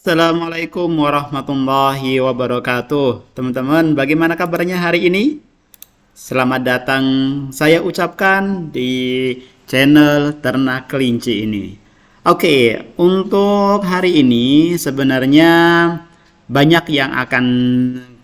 Assalamualaikum warahmatullahi wabarakatuh. Teman-teman, bagaimana kabarnya hari ini? Selamat datang saya ucapkan di channel Ternak Kelinci ini. Oke, untuk hari ini sebenarnya banyak yang akan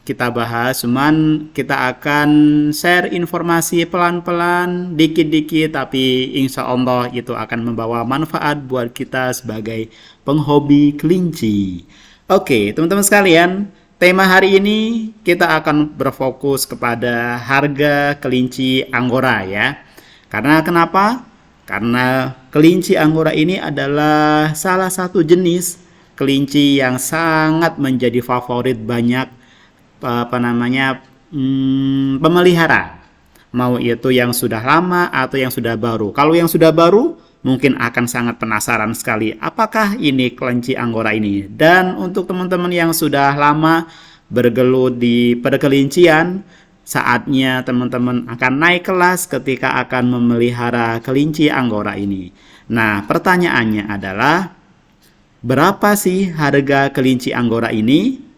kita bahas, cuman kita akan share informasi pelan-pelan, dikit-dikit, tapi insya Allah itu akan membawa manfaat buat kita sebagai penghobi kelinci. Oke, teman-teman sekalian, tema hari ini kita akan berfokus kepada harga kelinci Angora ya. Karena kenapa? Karena kelinci Angora ini adalah salah satu jenis kelinci yang sangat menjadi favorit banyak pemelihara, mau itu yang sudah lama atau yang sudah baru. Kalau yang sudah baru mungkin akan sangat penasaran sekali apakah ini kelinci Angora ini. Dan untuk teman-teman yang sudah lama bergelut di perkelincian, saatnya teman-teman akan naik kelas ketika akan memelihara kelinci Angora ini. Nah, pertanyaannya adalah berapa sih harga kelinci Angora ini?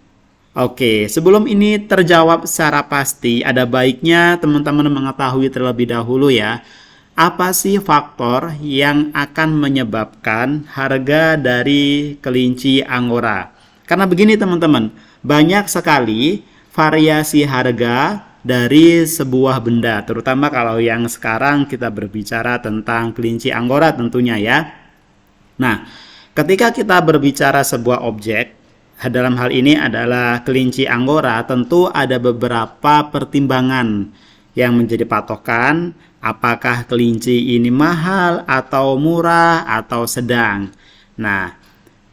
Oke, sebelum ini terjawab secara pasti, ada baiknya teman-teman mengetahui terlebih dahulu ya, apa sih faktor yang akan menyebabkan harga dari kelinci Angora. Karena begini teman-teman, banyak sekali variasi harga dari sebuah benda, terutama kalau yang sekarang kita berbicara tentang kelinci Angora tentunya ya. Nah, ketika kita berbicara sebuah objek, dalam hal ini adalah kelinci Angora, tentu ada beberapa pertimbangan yang menjadi patokan apakah kelinci ini mahal atau murah atau sedang. Nah,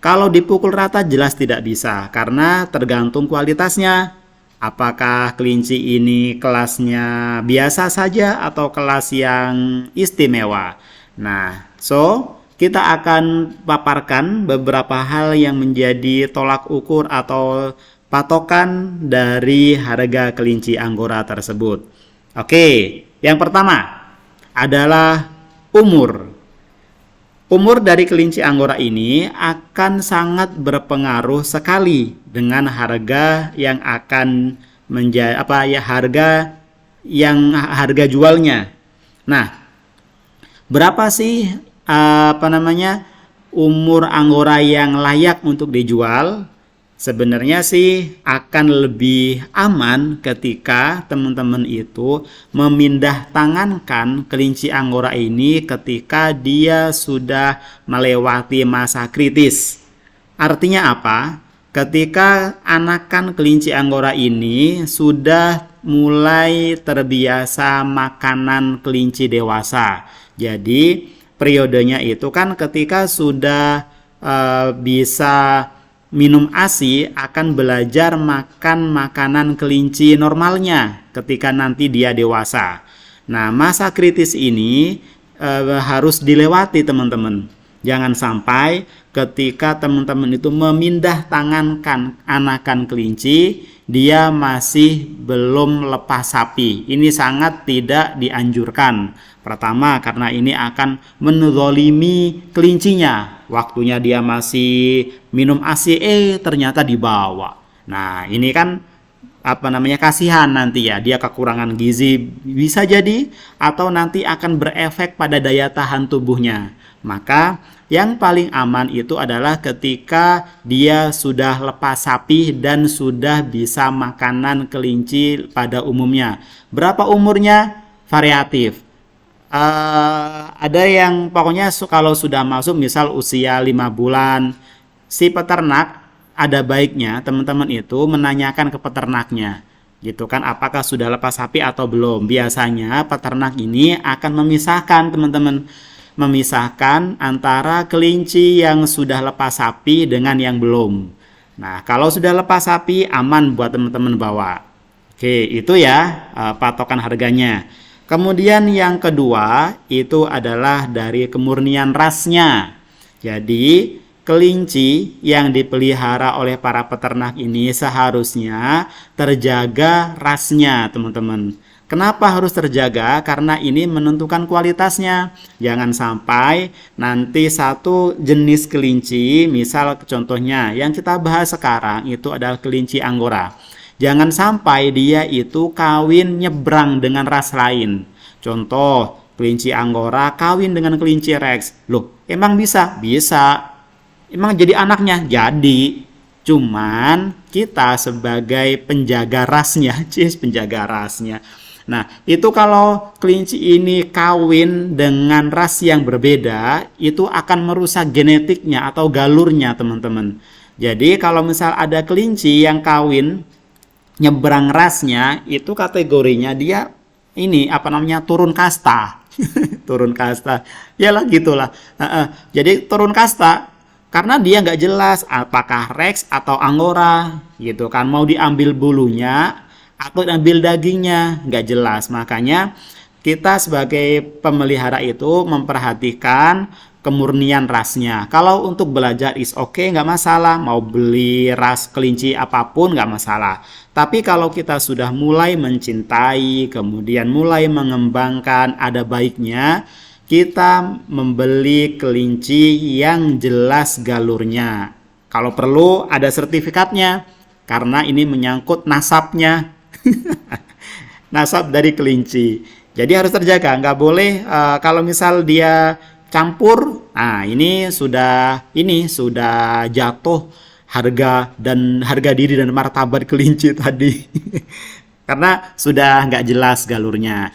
kalau dipukul rata jelas tidak bisa karena tergantung kualitasnya. Apakah kelinci ini kelasnya biasa saja atau kelas yang istimewa. Nah, kita akan paparkan beberapa hal yang menjadi tolak ukur atau patokan dari harga kelinci Angora tersebut. Oke, yang pertama adalah umur. Umur dari kelinci Angora ini akan sangat berpengaruh sekali dengan harga yang akan menjadi harga jualnya. Nah, berapa sih umur Angora yang layak untuk dijual? Sebenarnya sih akan lebih aman ketika teman-teman itu memindah tangankan kelinci Angora ini ketika dia sudah melewati masa kritis. Artinya apa? Ketika anakan kelinci Angora ini sudah mulai terbiasa makanan kelinci dewasa. Jadi periodenya itu kan ketika sudah bisa minum ASI, akan belajar makan makanan kelinci normalnya ketika nanti dia dewasa. Nah, masa kritis ini harus dilewati teman-teman. Jangan sampai ketika teman-teman itu memindah tangankan anakan kelinci, dia masih belum lepas sapi. Ini sangat tidak dianjurkan. Pertama, karena ini akan menzalimi kelincinya. Waktunya dia masih minum ASI, ternyata dibawa. Nah, ini kan kasihan nanti ya, dia kekurangan gizi bisa jadi, atau nanti akan berefek pada daya tahan tubuhnya. Maka yang paling aman itu adalah ketika dia sudah lepas sapi dan sudah bisa makanan kelinci pada umumnya. Berapa umurnya? Variatif. Ada yang pokoknya kalau sudah masuk misal usia 5 bulan, si peternak ada baiknya teman-teman itu menanyakan ke peternaknya gitu kan, apakah sudah lepas sapi atau belum. Biasanya peternak ini akan memisahkan teman-teman, memisahkan antara kelinci yang sudah lepas sapi dengan yang belum. Nah, kalau sudah lepas sapi aman buat teman-teman bawa. Oke, itu ya patokan harganya. Kemudian yang kedua itu adalah dari kemurnian rasnya. Jadi kelinci yang dipelihara oleh para peternak ini seharusnya terjaga rasnya, teman-teman. Kenapa harus terjaga? Karena ini menentukan kualitasnya. Jangan sampai nanti satu jenis kelinci, misal contohnya yang kita bahas sekarang itu adalah kelinci Angora. Jangan sampai dia itu kawin nyebrang dengan ras lain. Contoh, kelinci Angora kawin dengan kelinci Rex. Loh, emang bisa? Bisa. Emang jadi anaknya? Jadi. Cuman kita sebagai penjaga rasnya, penjaga rasnya. Nah, itu kalau kelinci ini kawin dengan ras yang berbeda, itu akan merusak genetiknya atau galurnya, teman-teman. Jadi, kalau misal ada kelinci yang kawin nyebrang rasnya, itu kategorinya dia ini turun kasta. Turun kasta. Yalah gitulah. Jadi turun kasta karena dia nggak jelas apakah Rex atau Angora gitu kan, mau diambil bulunya atau ambil dagingnya, nggak jelas. Makanya kita sebagai pemelihara itu memperhatikan kemurnian rasnya. Kalau untuk belajar is okay, nggak masalah. Mau beli ras kelinci apapun nggak masalah. Tapi kalau kita sudah mulai mencintai, kemudian mulai mengembangkan, ada baiknya kita membeli kelinci yang jelas galurnya. Kalau perlu ada sertifikatnya, karena ini menyangkut nasabnya. Nasab dari kelinci. Jadi harus terjaga, nggak boleh kalau misal dia campur. Nah, ini sudah jatuh harga diri dan martabat kelinci tadi. Karena sudah nggak jelas galurnya.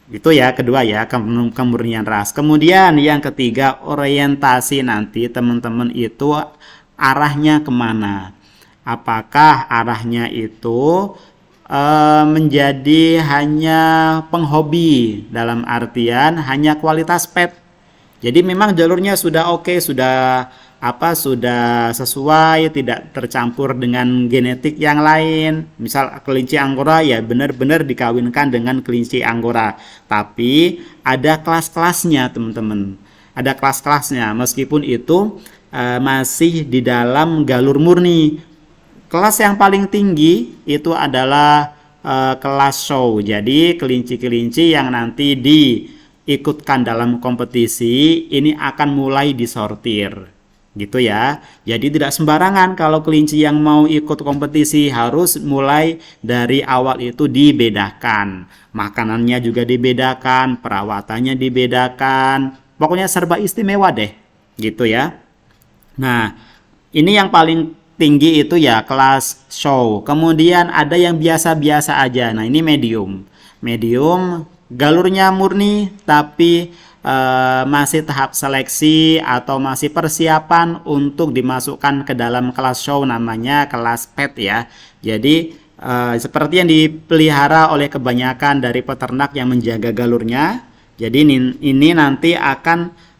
Itu ya, kedua ya, kemurnian ras. Kemudian yang ketiga, orientasi nanti teman-teman itu arahnya kemana. Apakah arahnya itu menjadi hanya penghobi, dalam artian hanya kualitas pet. Jadi memang jalurnya sudah oke, sudah sesuai, tidak tercampur dengan genetik yang lain. Misal kelinci Angora ya benar-benar dikawinkan dengan kelinci Angora. Tapi ada kelas-kelasnya, teman-teman. Ada kelas-kelasnya, meskipun itu masih di dalam galur murni. Kelas yang paling tinggi itu adalah kelas show. Jadi kelinci-kelinci yang nanti diikutkan dalam kompetisi ini akan mulai disortir. Gitu ya. Jadi tidak sembarangan kalau kelinci yang mau ikut kompetisi, harus mulai dari awal itu dibedakan. Makanannya juga dibedakan, perawatannya dibedakan. Pokoknya serba istimewa deh. Gitu ya. Nah, ini yang paling tinggi itu ya kelas show. Kemudian ada yang biasa-biasa aja. Nah, ini medium. Medium galurnya murni tapi masih tahap seleksi atau masih persiapan untuk dimasukkan ke dalam kelas show, namanya kelas pet ya. Jadi seperti yang dipelihara oleh kebanyakan dari peternak yang menjaga galurnya. Jadi ini nanti akan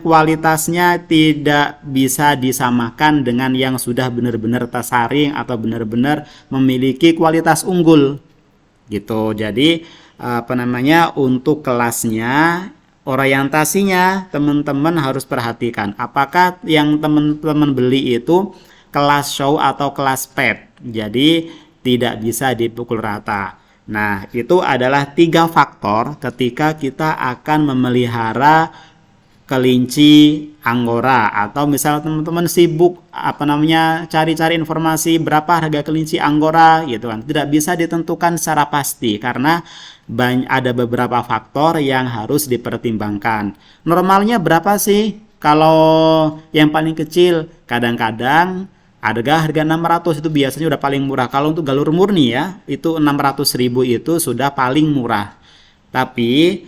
kualitasnya tidak bisa disamakan dengan yang sudah benar-benar tersaring atau benar-benar memiliki kualitas unggul gitu. Jadi untuk kelasnya, orientasinya teman-teman harus perhatikan apakah yang teman-teman beli itu kelas show atau kelas pet. Jadi tidak bisa dipukul rata. Nah, itu adalah 3 faktor ketika kita akan memelihara kelinci Angora, atau misal teman-teman sibuk cari-cari informasi berapa harga kelinci Angora gitu kan. Tidak bisa ditentukan secara pasti karena ada beberapa faktor yang harus dipertimbangkan. Normalnya berapa sih? Kalau yang paling kecil kadang-kadang harga 600 itu biasanya udah paling murah. Kalau untuk galur murni ya, itu 600.000 itu sudah paling murah. Tapi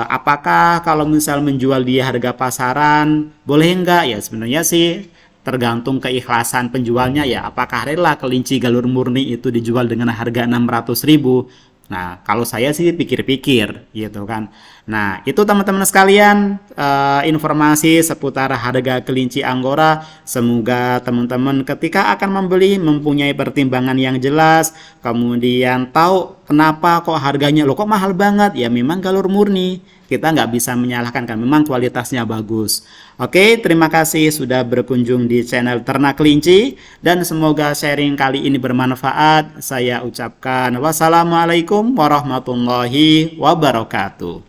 apakah kalau misal menjual di harga pasaran boleh enggak? Ya sebenarnya sih tergantung keikhlasan penjualnya ya. Apakah rela kelinci galur murni itu dijual dengan harga 600.000? Nah, kalau saya sih pikir-pikir gitu kan. Nah, itu teman-teman sekalian informasi seputar harga kelinci Angora. Semoga teman-teman ketika akan membeli mempunyai pertimbangan yang jelas, kemudian tahu kenapa kok harganya kok mahal banget? Ya memang galur murni. Kita nggak bisa menyalahkan kan, memang kualitasnya bagus. Oke, terima kasih sudah berkunjung di channel Ternak Kelinci dan semoga sharing kali ini bermanfaat. Saya ucapkan wassalamualaikum warahmatullahi wabarakatuh.